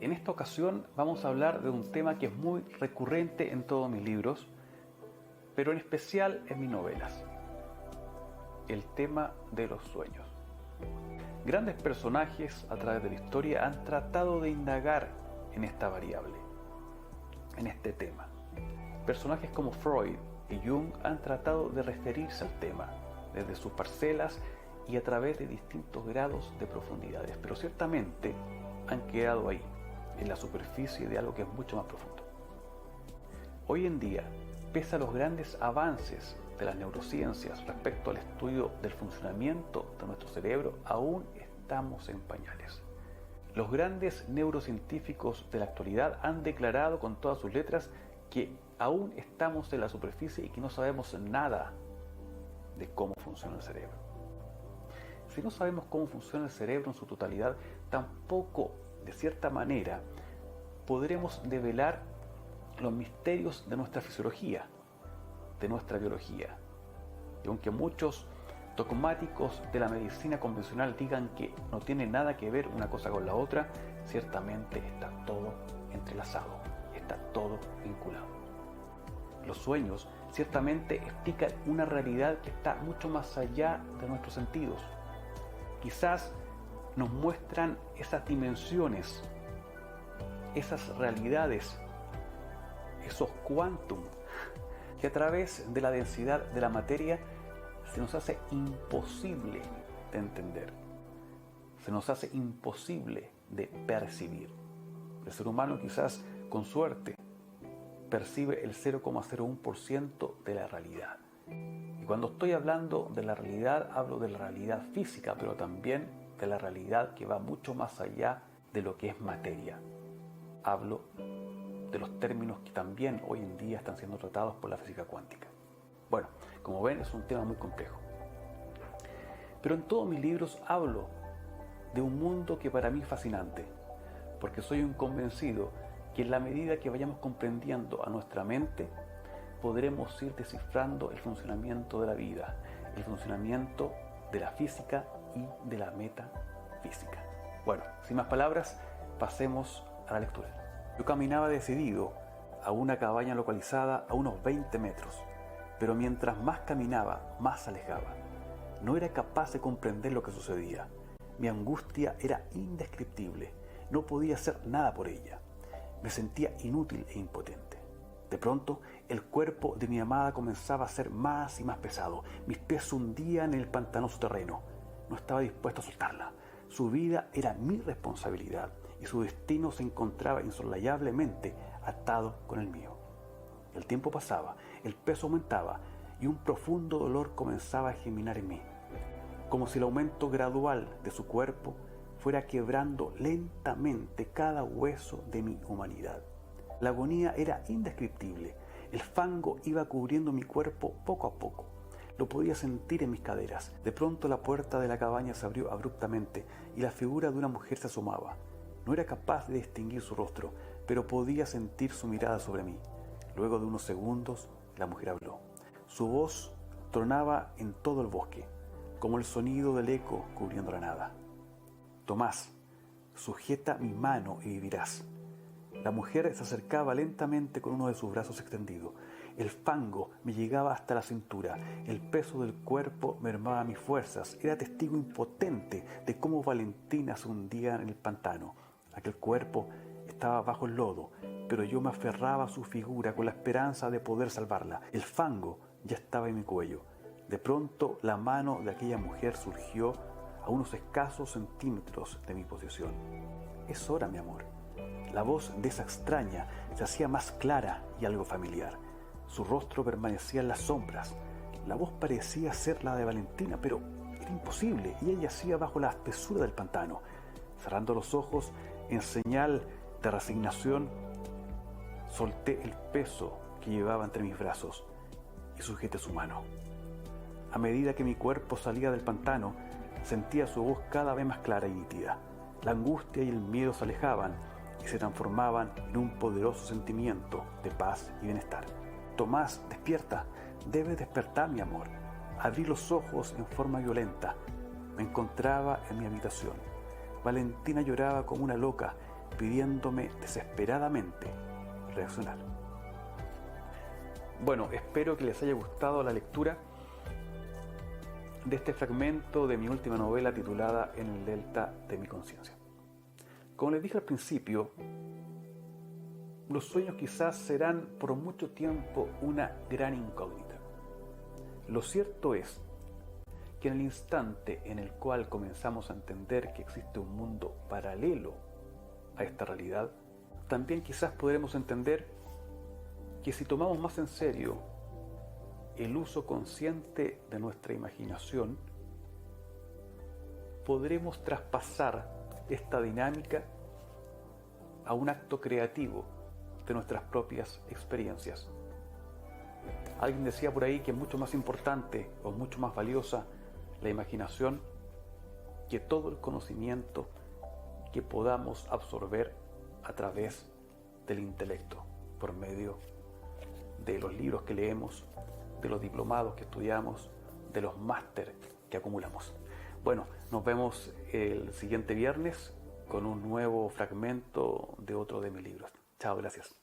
En esta ocasión vamos a hablar de un tema que es muy recurrente en todos mis libros, pero en especial en mis novelas: el tema de los sueños. Grandes personajes a través de la historia han tratado de indagar en esta variable, en este tema. Personajes como Freud y Jung han tratado de referirse al tema desde sus parcelas y a través de distintos grados de profundidades, pero ciertamente han quedado ahí, en la superficie de algo que es mucho más profundo. Hoy en día, pese a los grandes avances de las neurociencias respecto al estudio del funcionamiento de nuestro cerebro, aún estamos en pañales. Los grandes neurocientíficos de la actualidad han declarado con todas sus letras que aún estamos en la superficie y que no sabemos nada de cómo funciona el cerebro. Si no sabemos cómo funciona el cerebro en su totalidad, tampoco, de cierta manera, podremos develar los misterios de nuestra fisiología, de nuestra biología. Y aunque muchos dogmáticos de la medicina convencional digan que no tiene nada que ver una cosa con la otra, ciertamente está todo entrelazado, está todo vinculado. Los sueños ciertamente explican una realidad que está mucho más allá de nuestros sentidos. Quizás nos muestran esas dimensiones, esas realidades, esos quantum, que a través de la densidad de la materia se nos hace imposible de entender, se nos hace imposible de percibir. El ser humano, quizás con suerte, percibe el 0,01% de la realidad. Y cuando estoy hablando de la realidad, hablo de la realidad física, pero también de la realidad que va mucho más allá de lo que es materia. Hablo de los términos que también hoy en día están siendo tratados por la física cuántica. Bueno, como ven, es un tema muy complejo. Pero en todos mis libros hablo de un mundo que para mí es fascinante, porque soy un convencido que en la medida que vayamos comprendiendo a nuestra mente, podremos ir descifrando el funcionamiento de la vida, el funcionamiento de la física y de la metafísica. Bueno, sin más palabras, pasemos a la lectura. Yo caminaba decidido a una cabaña localizada a unos 20 metros, pero mientras más caminaba, más se alejaba. No era capaz de comprender lo que sucedía. Mi angustia era indescriptible. No podía hacer nada por ella. Me sentía inútil e impotente. De pronto, el cuerpo de mi amada comenzaba a ser más y más pesado. Mis pies se hundían en el pantanoso terreno. No estaba dispuesto a soltarla. Su vida era mi responsabilidad y su destino se encontraba insolayablemente atado con el mío. El tiempo pasaba, el peso aumentaba y un profundo dolor comenzaba a germinar en mí, como si el aumento gradual de su cuerpo fuera quebrando lentamente cada hueso de mi humanidad. La agonía era indescriptible. El fango iba cubriendo mi cuerpo poco a poco. Lo podía sentir en mis caderas. De pronto la puerta de la cabaña se abrió abruptamente y la figura de una mujer se asomaba. No era capaz de distinguir su rostro, pero podía sentir su mirada sobre mí. Luego de unos segundos, la mujer habló. Su voz tronaba en todo el bosque, como el sonido del eco cubriendo la nada. Tomás, sujeta mi mano y vivirás. La mujer se acercaba lentamente con uno de sus brazos extendido. El fango me llegaba hasta la cintura. El peso del cuerpo mermaba mis fuerzas. Era testigo impotente de cómo Valentina se hundía en el pantano. Aquel cuerpo estaba bajo el lodo, pero yo me aferraba a su figura con la esperanza de poder salvarla. El fango ya estaba en mi cuello. De pronto la mano de aquella mujer surgió a unos escasos centímetros de mi posición. Es hora, mi amor. La voz de esa extraña se hacía más clara y algo familiar. Su rostro permanecía en las sombras. La voz parecía ser la de Valentina, pero era imposible y ella yacía bajo la espesura del pantano. Cerrando los ojos, en señal de resignación, solté el peso que llevaba entre mis brazos y sujeté su mano. A medida que mi cuerpo salía del pantano, sentía su voz cada vez más clara y nítida. La angustia y el miedo se alejaban y se transformaban en un poderoso sentimiento de paz y bienestar. Tomás, despierta, debes despertar, mi amor. Abrí los ojos en forma violenta. Me encontraba en mi habitación. Valentina lloraba como una loca, pidiéndome desesperadamente reaccionar. Bueno, espero que les haya gustado la lectura de este fragmento de mi última novela titulada En el delta de mi conciencia. Como les dije al principio, los sueños quizás serán por mucho tiempo una gran incógnita. Lo cierto es que en el instante en el cual comenzamos a entender que existe un mundo paralelo a esta realidad, también quizás podremos entender que si tomamos más en serio el uso consciente de nuestra imaginación, podremos traspasar esta dinámica a un acto creativo de nuestras propias experiencias. Alguien decía por ahí que es mucho más importante o mucho más valiosa la imaginación que todo el conocimiento que podamos absorber a través del intelecto, por medio de los libros que leemos, de los diplomados que estudiamos, de los másteres que acumulamos. Bueno, nos vemos el siguiente viernes con un nuevo fragmento de otro de mis libros. Chao, gracias.